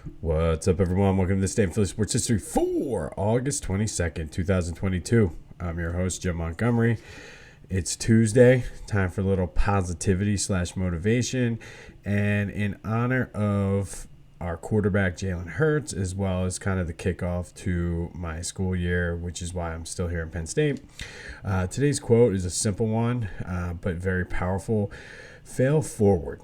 What's up, everyone? Welcome to this day in Philly Sports History for August 22nd, 2022. I'm your host, Jim Montgomery. It's Tuesday, time for a little positivity / motivation. And in honor of our quarterback, Jalen Hurts, as well as kind of the kickoff to my school year, which is why I'm still here in Penn State. Today's quote is a simple one, but very powerful. Fail forward.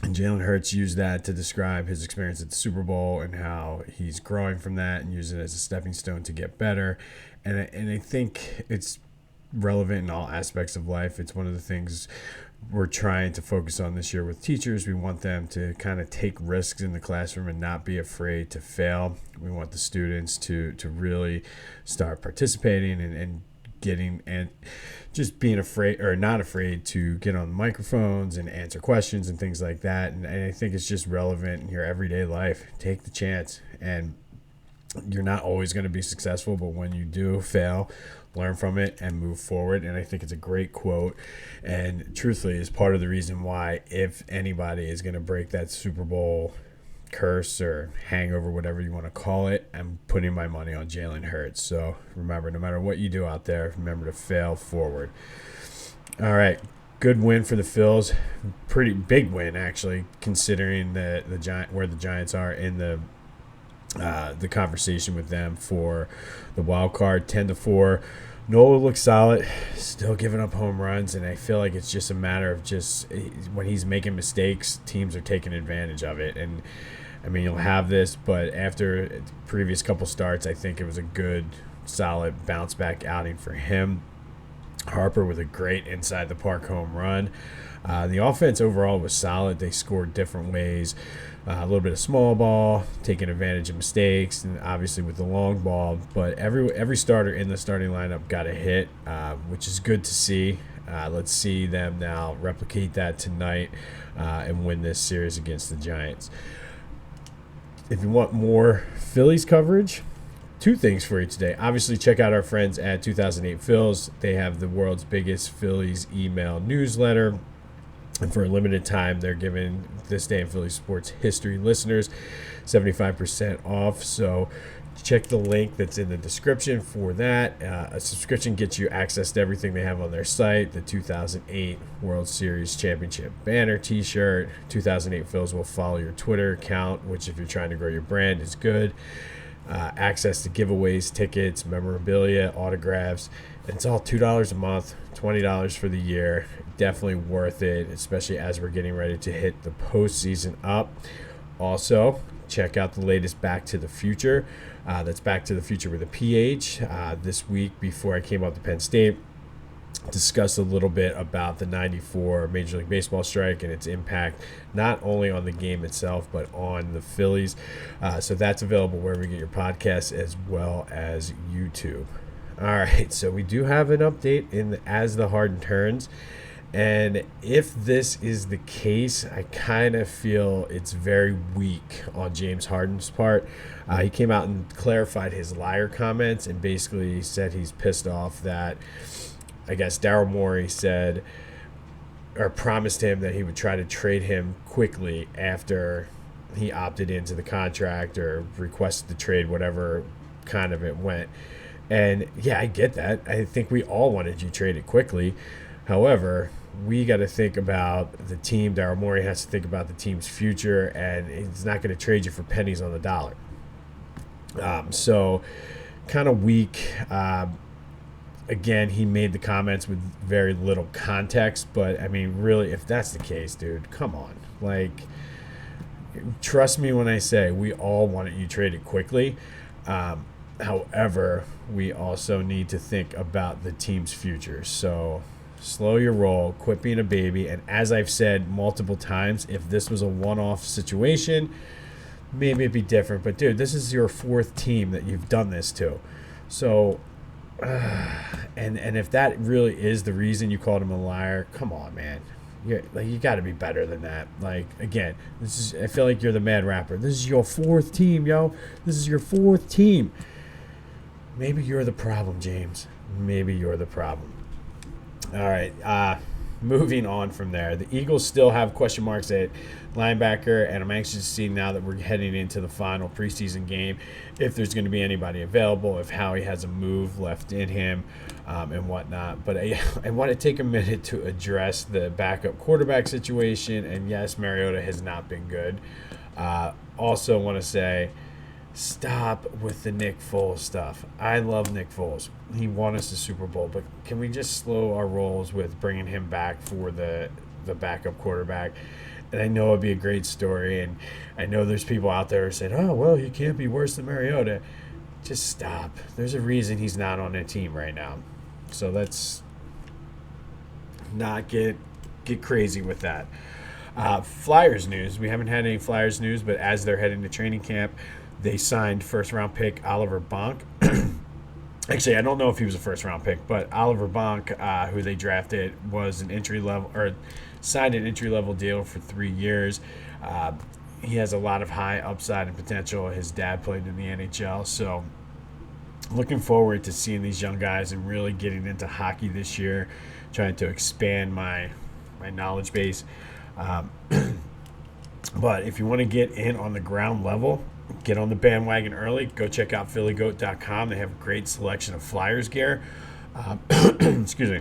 And Jalen Hurts used that to describe his experience at the Super Bowl and how he's growing from that and using it as a stepping stone to get better. And I think it's relevant in all aspects of life. It's one of the things we're trying to focus on this year with teachers. We want them to kind of take risks in the classroom and not be afraid to fail. We want the students to really start participating and getting and just being afraid or not afraid to get on microphones and answer questions and things like that. And I think it's just relevant in your everyday life. Take the chance. And you're not always going to be successful, but when you do fail, learn from it and move forward. And I think it's a great quote. And truthfully, is part of the reason why, if anybody is going to break that Super Bowl curse or hangover, whatever you want to call it, I'm putting my money on Jalen Hurts. So remember, no matter what you do out there, remember to fail forward. All right, good win for the Phillies. Pretty big win, actually, considering the where the Giants are in the conversation with them for the wild card. 10-4. Nola looks solid, still giving up home runs, and I feel like it's just a matter of just when he's making mistakes, teams are taking advantage of it. And I mean, you'll have this, but after the previous couple starts, I think it was a good, solid bounce back outing for him. Harper with a great inside the park home run. The offense overall was solid. They scored different ways. A little bit of small ball, taking advantage of mistakes, and obviously with the long ball. But every starter in the starting lineup got a hit, which is good to see. Let's see them now replicate that tonight and win this series against the Giants. If you want more Phillies coverage, two things for you today. Obviously, check out our friends at 2008 Phils. They have the world's biggest Phillies email newsletter. And for a limited time, they're giving This Day in Philly Sports History listeners 75% off. So check the link that's in the description for that. A subscription gets you access to everything they have on their site. The 2008 World Series Championship banner, t-shirt. 2008 Phils will follow your Twitter account, which if you're trying to grow your brand is good. Access to giveaways, tickets, memorabilia, autographs. And it's all $2 a month, $20 for the year. Definitely worth it, especially as we're getting ready to hit the postseason up. Also, check out the latest Back to the Future. That's Back to the Future with a PH. This week, before I came up to Penn State, discussed a little bit about the 94 Major League Baseball strike and its impact not only on the game itself but on the Phillies. So that's available wherever you get your podcasts as well as YouTube. All right, so we do have an update as the Harden turns. And if this is the case, I kind of feel it's very weak on James Harden's part. He came out and clarified his liar comments and basically said he's pissed off that, I guess, Daryl Morey said or promised him that he would try to trade him quickly after he opted into the contract or requested the trade, whatever kind of it went. And yeah, I get that. I think we all wanted you traded quickly. However, we got to think about the team. Daryl Morey has to think about the team's future, and he's not going to trade you for pennies on the dollar. So kind of weak. Again, he made the comments with very little context, but I mean, really, if that's the case, dude, come on. Like, trust me when I say we all wanted you traded quickly. However, we also need to think about the team's future. So slow your roll, quit being a baby. And as I've said multiple times, if this was a one-off situation, maybe it'd be different. But, dude, this is your fourth team that you've done this to. So, and if that really is the reason you called him a liar, come on, man. You got to be better than that. Like, again, I feel like you're the mad rapper. This is your fourth team, yo. This is your fourth team. Maybe you're the problem, James. Maybe you're the problem. All right. moving on from there, the Eagles still have question marks at linebacker, and I'm anxious to see now that we're heading into the final preseason game if there's going to be anybody available, if Howie has a move left in him, and whatnot. But I want to take a minute to address the backup quarterback situation, and yes, Mariota has not been good. Also want to say, stop with the Nick Foles stuff. I love Nick Foles. He won us the Super Bowl, but can we just slow our rolls with bringing him back for the backup quarterback? And I know it'd be a great story, and I know there's people out there who said, oh, well, he can't be worse than Mariota. Just stop. There's a reason he's not on a team right now. So let's not get crazy with that. Flyers news. We haven't had any Flyers news, but as they're heading to training camp, they signed first-round pick Oliver Bonk. Actually, I don't know if he was a first-round pick, but Oliver Bonk, who they drafted, was an entry-level or signed an entry-level deal for 3 years. He has a lot of high upside and potential. His dad played in the NHL, so looking forward to seeing these young guys and really getting into hockey this year, trying to expand my knowledge base. But if you want to get in on the ground level, get on the bandwagon early. Go check out phillygoat.com. They have a great selection of Flyers gear. Excuse me.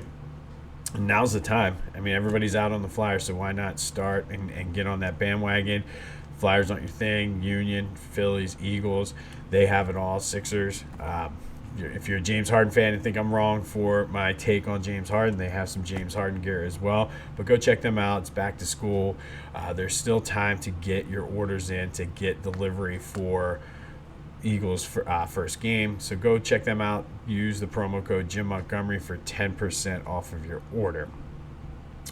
Now's the time. I mean, everybody's out on the Flyers, so why not start and get on that bandwagon? Flyers aren't your thing. Union, Phillies, Eagles, they have it all. Sixers. If you're a James Harden fan and think I'm wrong for my take on James Harden, they have some James Harden gear as well. But go check them out. It's back to school. There's still time to get your orders in to get delivery for Eagles for, first game. So go check them out. Use the promo code Jim Montgomery for 10% off of your order.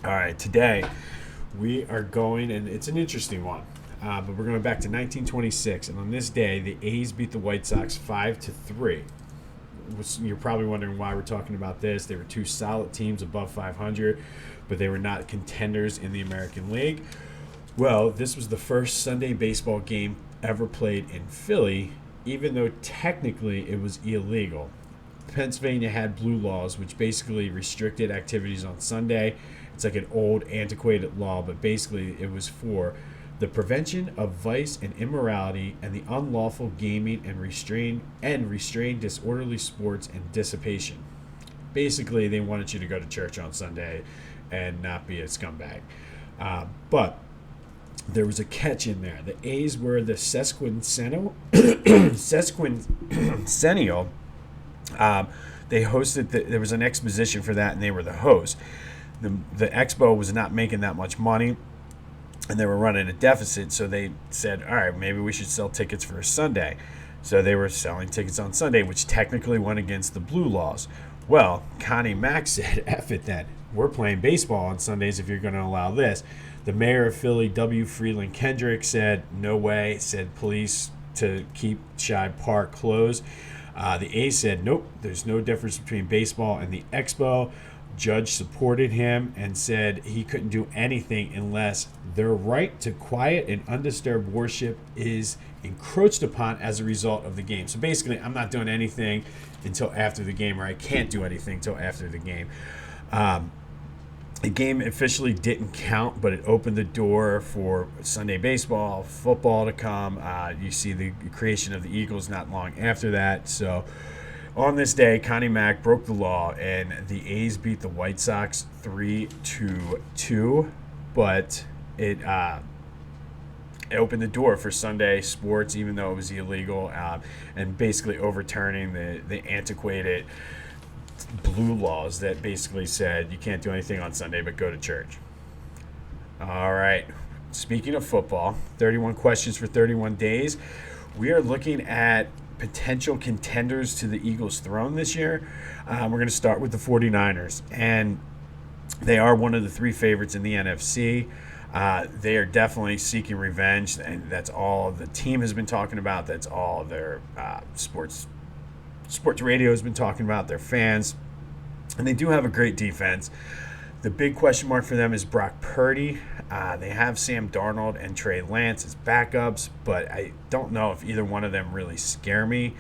All right, today we are going, and it's an interesting one. But we're going back to 1926, and on this day, the A's beat the White Sox 5-3. You're probably wondering why we're talking about this. They were two solid teams above 500, but they were not contenders in the American League. Well, this was the first Sunday baseball game ever played in Philly, even though technically it was illegal. Pennsylvania had blue laws, which basically restricted activities on Sunday. It's like an old, antiquated law, but basically it was for the prevention of vice and immorality and the unlawful gaming and restrained disorderly sports and dissipation. Basically, they wanted you to go to church on Sunday and not be a scumbag. But there was a catch in there. The A's were the sesquicentennial. They hosted. There was an exposition for that, and they were the host. The Expo was not making that much money, and they were running a deficit, so they said, all right, maybe we should sell tickets for a Sunday. So they were selling tickets on Sunday, which technically went against the blue laws. Well, Connie Mack said, F it then. We're playing baseball on Sundays if you're going to allow this. The mayor of Philly, W. Freeland Kendrick, said, no way, said police to keep Shibe Park closed. The A's said, nope, there's no difference between baseball and the Expo. Judge supported him and said he couldn't do anything unless their right to quiet and undisturbed worship is encroached upon as a result of the game. So basically, I'm not doing anything until after the game, or I can't do anything until after the game. The game officially didn't count, but it opened the door for Sunday baseball, football to come. You see the creation of the Eagles not long after that. So on this day, Connie Mack broke the law, and the A's beat the White Sox 3-2. But it opened the door for Sunday sports, even though it was illegal, and basically overturning the antiquated blue laws that basically said you can't do anything on Sunday but go to church. All right. Speaking of football, 31 questions for 31 days. We are looking at potential contenders to the Eagles' throne this year. We're going to start with the 49ers, and they are one of the three favorites in the NFC. They are definitely seeking revenge, and that's all the team has been talking about. That's all their sports radio has been talking about, their fans, and they do have a great defense. The big question mark for them is Brock Purdy. They have Sam Darnold and Trey Lance as backups, but I don't know if either one of them really scare me.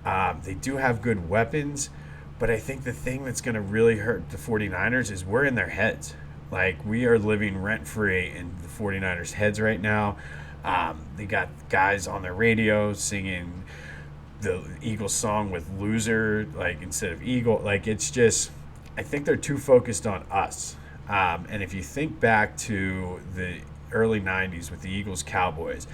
They do have good weapons, but I think the thing that's going to really hurt the 49ers is we're in their heads. Like, we are living rent-free in the 49ers' heads right now. They got guys on their radio singing the Eagles song with loser, like, instead of Eagle. Like, it's just, I think they're too focused on us. And if you think back to the early 90s with the Eagles Cowboys,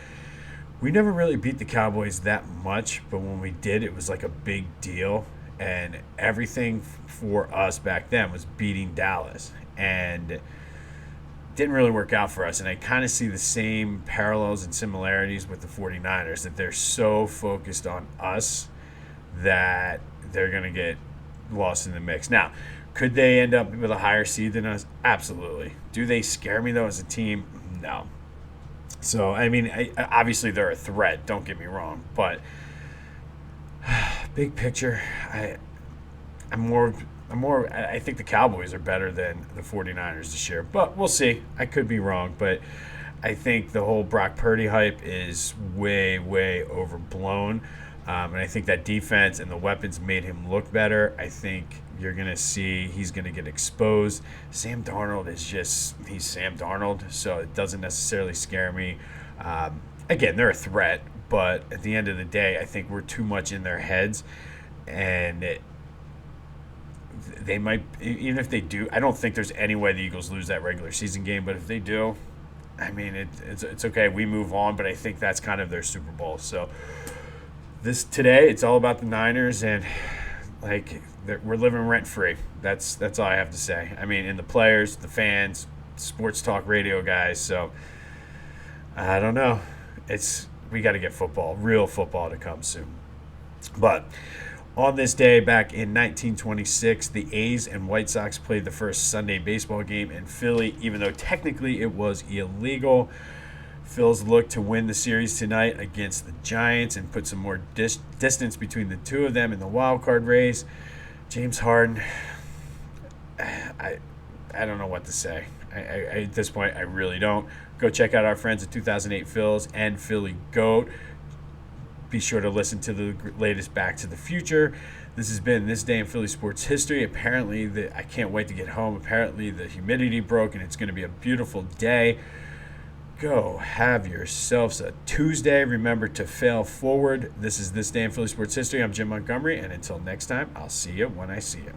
we never really beat the Cowboys that much, but when we did, it was like a big deal. And everything for us back then was beating Dallas. And didn't really work out for us. And I kind of see the same parallels and similarities with the 49ers, that they're so focused on us that they're going to get lost in the mix. Now, could they end up with a higher seed than us? Absolutely. Do they scare me, though, as a team? No. So, I mean, obviously they're a threat, don't get me wrong. But big picture, I think the Cowboys are better than the 49ers this year. But we'll see. I could be wrong. But I think the whole Brock Purdy hype is way, way overblown. And I think that defense and the weapons made him look better. I think you're going to see he's going to get exposed. Sam Darnold he's Sam Darnold, so it doesn't necessarily scare me. Again, they're a threat, but at the end of the day, I think we're too much in their heads. And they might, even if they do, I don't think there's any way the Eagles lose that regular season game, but if they do, I mean, it's okay. We move on, but I think that's kind of their Super Bowl. So today, it's all about the Niners, and like we're living rent free. That's all I have to say. I mean, and the players, the fans, sports talk radio guys. So I don't know. We got to get real football to come soon. But on this day, back in 1926, the A's and White Sox played the first Sunday baseball game in Philly, even though technically it was illegal. Phils look to win the series tonight against the Giants and put some more distance between the two of them in the wild card race. James Harden, I don't know what to say. At this point, I really don't. Go check out our friends at 2008 Phils and Philly Goat. Be sure to listen to the latest Back to the Future. This has been This Day in Philly Sports History. Apparently, I can't wait to get home. Apparently, the humidity broke, and it's going to be a beautiful day. Go have yourselves a Tuesday. Remember to fail forward. This is This Day in Philly Sports History. I'm Jim Montgomery, and until next time, I'll see you when I see you.